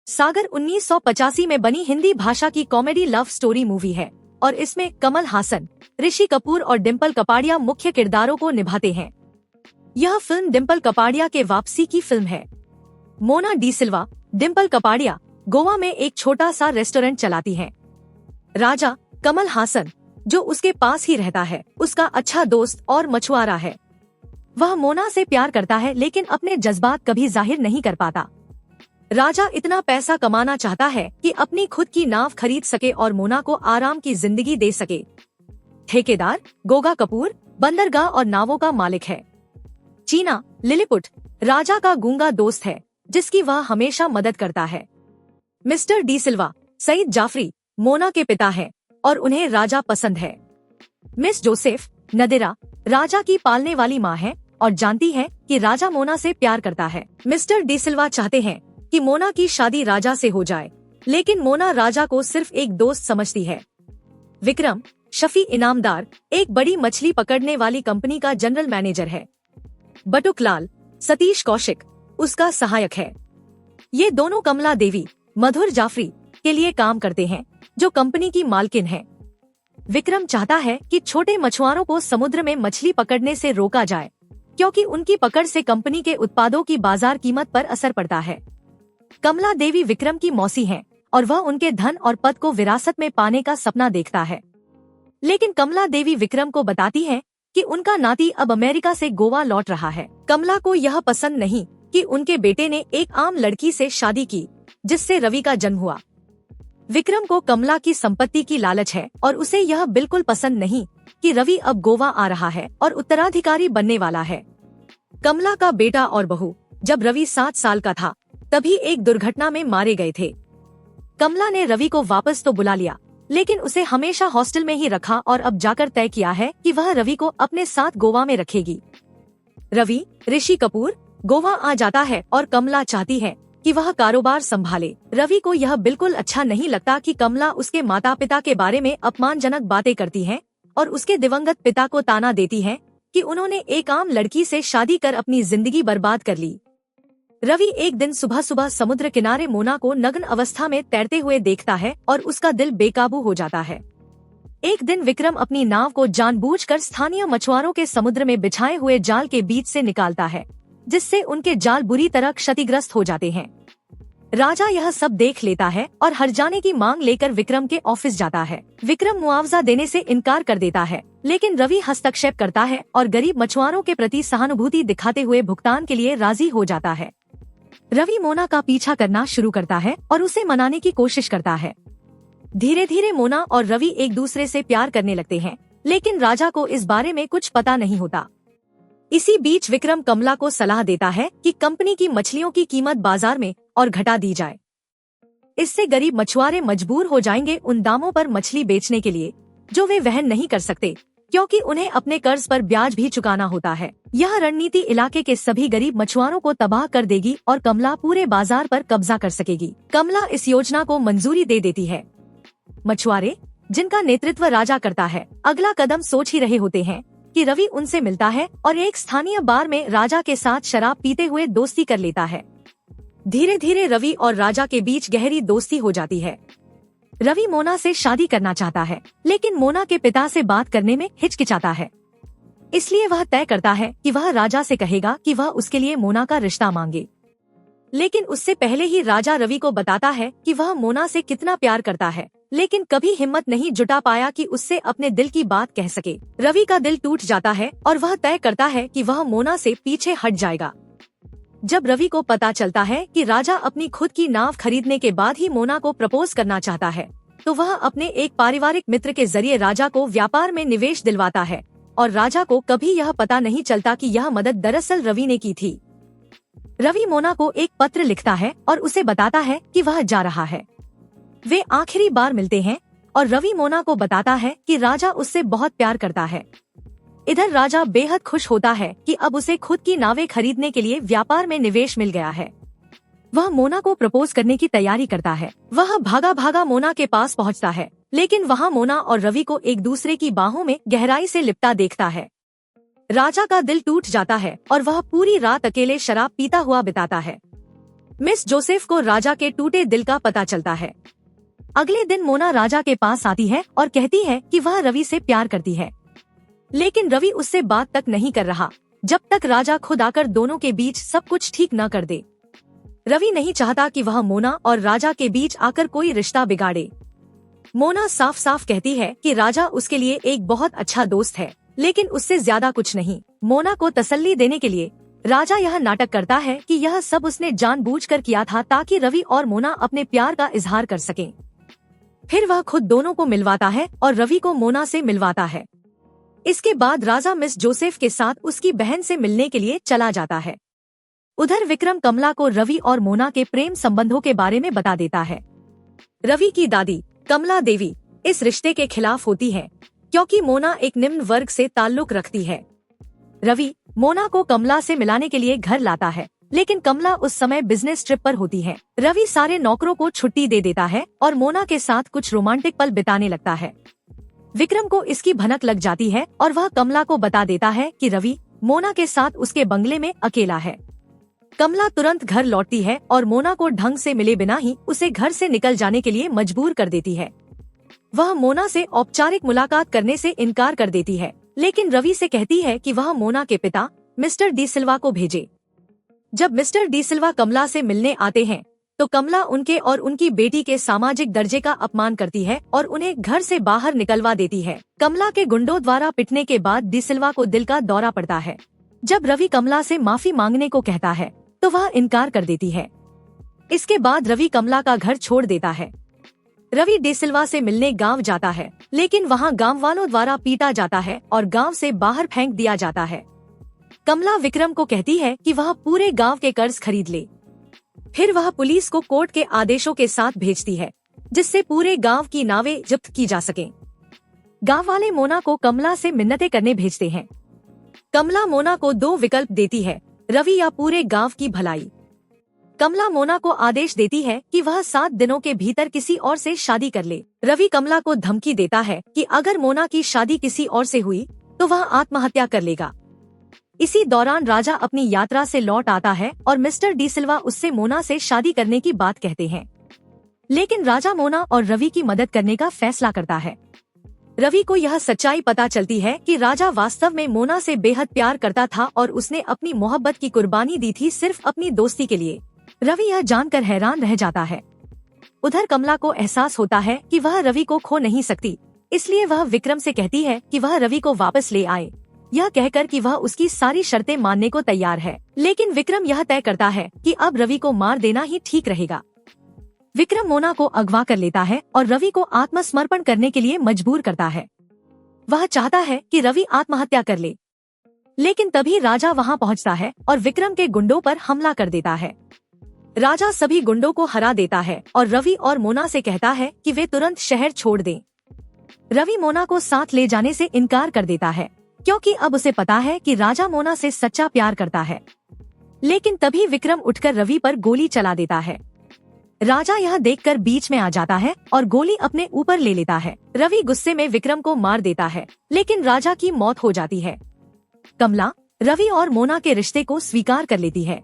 सागर 1985 में बनी हिंदी भाषा की कॉमेडी लव स्टोरी मूवी है और इसमें कमल हासन, ऋषि कपूर और डिम्पल कपाड़िया मुख्य किरदारों को निभाते हैं। यह फिल्म डिम्पल कपाड़िया के वापसी की फिल्म है। मोना डी सिल्वा, डिम्पल कपाड़िया गोवा में एक छोटा सा रेस्टोरेंट चलाती हैं। राजा, कमल हासन, जो उसके पास ही रहता है, उसका अच्छा दोस्त और मछुआरा है। वह मोना से प्यार करता है लेकिन अपने जज्बात कभी जाहिर नहीं कर पाता। राजा इतना पैसा कमाना चाहता है कि अपनी खुद की नाव खरीद सके और मोना को आराम की जिंदगी दे सके। ठेकेदार गोगा कपूर बंदरगाह और नावों का मालिक है। चीना, लिलीपुट राजा का गूंगा दोस्त है जिसकी वह हमेशा मदद करता है। मिस्टर डी सिल्वा, सईद जाफरी, मोना के पिता हैं और उन्हें राजा पसंद है। मिस जोसेफ, नदिरा, राजा की पालने वाली माँ है और जानती है कि राजा मोना से प्यार करता है। मिस्टर डी सिल्वा चाहते हैं कि मोना की शादी राजा से हो जाए, लेकिन मोना राजा को सिर्फ एक दोस्त समझती है। विक्रम, शफी इनामदार, एक बड़ी मछली पकड़ने वाली कंपनी का जनरल मैनेजर है। बटुकलाल, सतीश कौशिक, उसका सहायक है। ये दोनों कमला देवी, मधुर जाफरी के लिए काम करते हैं, जो कंपनी की मालकिन है। विक्रम चाहता है कि छोटे मछुआरों को समुद्र में मछली पकड़ने से रोका जाए, क्योंकि उनकी पकड़ से कंपनी के उत्पादों की बाजार कीमत पर असर पड़ता है। कमला देवी विक्रम की मौसी हैं और वह उनके धन और पद को विरासत में पाने का सपना देखता है। लेकिन कमला देवी विक्रम को बताती है कि उनका नाती अब अमेरिका से गोवा लौट रहा है। कमला को यह पसंद नहीं कि उनके बेटे ने एक आम लड़की से शादी की जिससे रवि का जन्म हुआ। विक्रम को कमला की संपत्ति की लालच है और उसे यह बिल्कुल पसंद नहीं कि रवि अब गोवा आ रहा है और उत्तराधिकारी बनने वाला है। कमला का बेटा और बहू जब रवि 7 साल का था तभी एक दुर्घटना में मारे गए थे। कमला ने रवि को वापस तो बुला लिया, लेकिन उसे हमेशा हॉस्टल में ही रखा और अब जाकर तय किया है कि वह रवि को अपने साथ गोवा में रखेगी। रवि, ऋषि कपूर, गोवा आ जाता है और कमला चाहती है कि वह कारोबार संभाले। रवि को यह बिल्कुल अच्छा नहीं लगता कि कमला उसके माता पिता के बारे में अपमानजनक बातें करती है और उसके दिवंगत पिता को ताना देती है कि उन्होंने एक आम लड़की से शादी कर अपनी जिंदगी बर्बाद कर ली। रवि एक दिन सुबह सुबह समुद्र किनारे मोना को नग्न अवस्था में तैरते हुए देखता है और उसका दिल बेकाबू हो जाता है। एक दिन विक्रम अपनी नाव को जानबूझकर स्थानीय मछुआरों के समुद्र में बिछाए हुए जाल के बीच से निकालता है, जिससे उनके जाल बुरी तरह क्षतिग्रस्त हो जाते हैं। राजा यह सब देख लेता है और हर्जाने की मांग लेकर विक्रम के ऑफिस जाता है। विक्रम मुआवजा देने से इनकार कर देता है, लेकिन रवि हस्तक्षेप करता है और गरीब मछुआरों के प्रति सहानुभूति दिखाते हुए भुगतान के लिए राजी हो जाता है। रवि मोना का पीछा करना शुरू करता है और उसे मनाने की कोशिश करता है। धीरे धीरे मोना और रवि एक दूसरे से प्यार करने लगते हैं, लेकिन राजा को इस बारे में कुछ पता नहीं होता। इसी बीच विक्रम कमला को सलाह देता है कि कंपनी की मछलियों की कीमत बाजार में और घटा दी जाए। इससे गरीब मछुआरे मजबूर हो जाएंगे उन दामों पर मछली बेचने के लिए जो वे वहन नहीं कर सकते, क्योंकि उन्हें अपने कर्ज पर ब्याज भी चुकाना होता है। यह रणनीति इलाके के सभी गरीब मछुआरों को तबाह कर देगी और कमला पूरे बाजार पर कब्जा कर सकेगी। कमला इस योजना को मंजूरी दे देती है। मछुआरे, जिनका नेतृत्व राजा करता है, अगला कदम सोच ही रहे होते हैं कि रवि उनसे मिलता है और एक स्थानीय बार में राजा के साथ शराब पीते हुए दोस्ती कर लेता है। धीरे धीरे रवि और राजा के बीच गहरी दोस्ती हो जाती है। रवि मोना से शादी करना चाहता है, लेकिन मोना के पिता से बात करने में हिचकिचाता है। इसलिए वह तय करता है कि वह राजा से कहेगा कि वह उसके लिए मोना का रिश्ता मांगे। लेकिन उससे पहले ही राजा रवि को बताता है कि वह मोना से कितना प्यार करता है, लेकिन कभी हिम्मत नहीं जुटा पाया कि उससे अपने दिल की बात कह सके। रवि का दिल टूट जाता है और वह तय करता है कि वह मोना से पीछे हट जाएगा। जब रवि को पता चलता है कि राजा अपनी खुद की नाव खरीदने के बाद ही मोना को प्रपोज करना चाहता है, तो वह अपने एक पारिवारिक मित्र के जरिए राजा को व्यापार में निवेश दिलवाता है और राजा को कभी यह पता नहीं चलता कि यह मदद दरअसल रवि ने की थी। रवि मोना को एक पत्र लिखता है और उसे बताता है कि वह जा रहा है। वे आखिरी बार मिलते हैं और रवि मोना को बताता है कि राजा उससे बहुत प्यार करता है। इधर राजा बेहद खुश होता है कि अब उसे खुद की नावें खरीदने के लिए व्यापार में निवेश मिल गया है। वह मोना को प्रपोज करने की तैयारी करता है। वह भागा भागा मोना के पास पहुंचता है, लेकिन वहां मोना और रवि को एक दूसरे की बाहों में गहराई से लिपटा देखता है। राजा का दिल टूट जाता है और वह पूरी रात अकेले शराब पीता हुआ बिताता है। मिस जोसेफ को राजा के टूटे दिल का पता चलता है। अगले दिन मोना राजा के पास आती है और कहती है कि वह रवि से प्यार करती है, लेकिन रवि उससे बात तक नहीं कर रहा जब तक राजा खुद आकर दोनों के बीच सब कुछ ठीक न कर दे। रवि नहीं चाहता कि वह मोना और राजा के बीच आकर कोई रिश्ता बिगाड़े। मोना साफ साफ कहती है कि राजा उसके लिए एक बहुत अच्छा दोस्त है, लेकिन उससे ज्यादा कुछ नहीं। मोना को तसल्ली देने के लिए राजा यह नाटक करता है कि यह सब उसने जानबूझकर किया था ताकि रवि और मोना अपने प्यार का इजहार कर सकें। फिर वह खुद दोनों को मिलवाता है और रवि को मोना से मिलवाता है। इसके बाद राजा मिस जोसेफ के साथ उसकी बहन से मिलने के लिए चला जाता है। उधर विक्रम कमला को रवि और मोना के प्रेम संबंधों के बारे में बता देता है। रवि की दादी कमला देवी इस रिश्ते के खिलाफ होती है क्योंकि मोना एक निम्न वर्ग से ताल्लुक रखती है। रवि मोना को कमला से मिलाने के लिए घर लाता है, लेकिन कमला उस समय बिजनेस ट्रिप पर होती है। रवि सारे नौकरों को छुट्टी दे देता है और मोना के साथ कुछ रोमांटिक पल बिताने लगता है। विक्रम को इसकी भनक लग जाती है और वह कमला को बता देता है कि रवि मोना के साथ उसके बंगले में अकेला है। कमला तुरंत घर लौटती है और मोना को ढंग से मिले बिना ही उसे घर से निकल जाने के लिए मजबूर कर देती है। वह मोना से औपचारिक मुलाकात करने से इनकार कर देती है, लेकिन रवि से कहती है कि वह मोना के पिता मिस्टर डी सिल्वा को भेजे। जब मिस्टर डी सिल्वा कमला से मिलने आते हैं तो कमला उनके और उनकी बेटी के सामाजिक दर्जे का अपमान करती है और उन्हें घर से बाहर निकलवा देती है। कमला के गुंडों द्वारा पिटने के बाद डी सिल्वा को दिल का दौरा पड़ता है। जब रवि कमला से माफी मांगने को कहता है तो वह इनकार कर देती है। इसके बाद रवि कमला का घर छोड़ देता है। रवि डी सिल्वा से मिलने गांव जाता है, लेकिन वहां गांव वालों द्वारा पीटा जाता है और गांव से बाहर फेंक दिया जाता है। कमला विक्रम को कहती है कि वह पूरे गांव के कर्ज खरीद ले। फिर वह पुलिस को कोर्ट के आदेशों के साथ भेजती है, जिससे पूरे गांव की नावें जब्त की जा सकें। गांव वाले मोना को कमला से मिन्नतें करने भेजते हैं। कमला मोना को 2 विकल्प देती है, रवि या पूरे गांव की भलाई। कमला मोना को आदेश देती है कि वह 7 दिनों के भीतर किसी और से शादी कर ले। रवि कमला को धमकी देता है कि अगर मोना की शादी किसी और से हुई तो वह आत्महत्या कर लेगा। इसी दौरान राजा अपनी यात्रा से लौट आता है और मिस्टर डी सिल्वा उससे मोना से शादी करने की बात कहते हैं, लेकिन राजा मोना और रवि की मदद करने का फैसला करता है। रवि को यह सच्चाई पता चलती है कि राजा वास्तव में मोना से बेहद प्यार करता था और उसने अपनी मोहब्बत की कुर्बानी दी थी सिर्फ अपनी दोस्ती के लिए। रवि यह जानकर हैरान रह जाता है। उधर कमला को एहसास होता है कि वह रवि को खो नहीं सकती, इसलिए वह विक्रम से कहती है कि वह रवि को वापस ले आए, यह कहकर कि वह उसकी सारी शर्तें मानने को तैयार है। लेकिन विक्रम यह तय करता है कि अब रवि को मार देना ही ठीक रहेगा। विक्रम मोना को अगवा कर लेता है और रवि को आत्मसमर्पण करने के लिए मजबूर करता है। वह चाहता है कि रवि आत्महत्या कर ले, लेकिन तभी राजा वहां पहुंचता है और विक्रम के गुंडों पर हमला कर देता है। राजा सभी गुंडों को हरा देता है और रवि और मोना से कहता है कि वे तुरंत शहर छोड़ दें। रवि मोना को साथ ले जाने से इनकार कर देता है, क्योंकि अब उसे पता है कि राजा मोना से सच्चा प्यार करता है। लेकिन तभी विक्रम उठकर रवि पर गोली चला देता है। राजा यह देखकर बीच में आ जाता है और गोली अपने ऊपर ले लेता है। रवि गुस्से में विक्रम को मार देता है, लेकिन राजा की मौत हो जाती है। कमला रवि और मोना के रिश्ते को स्वीकार कर लेती है।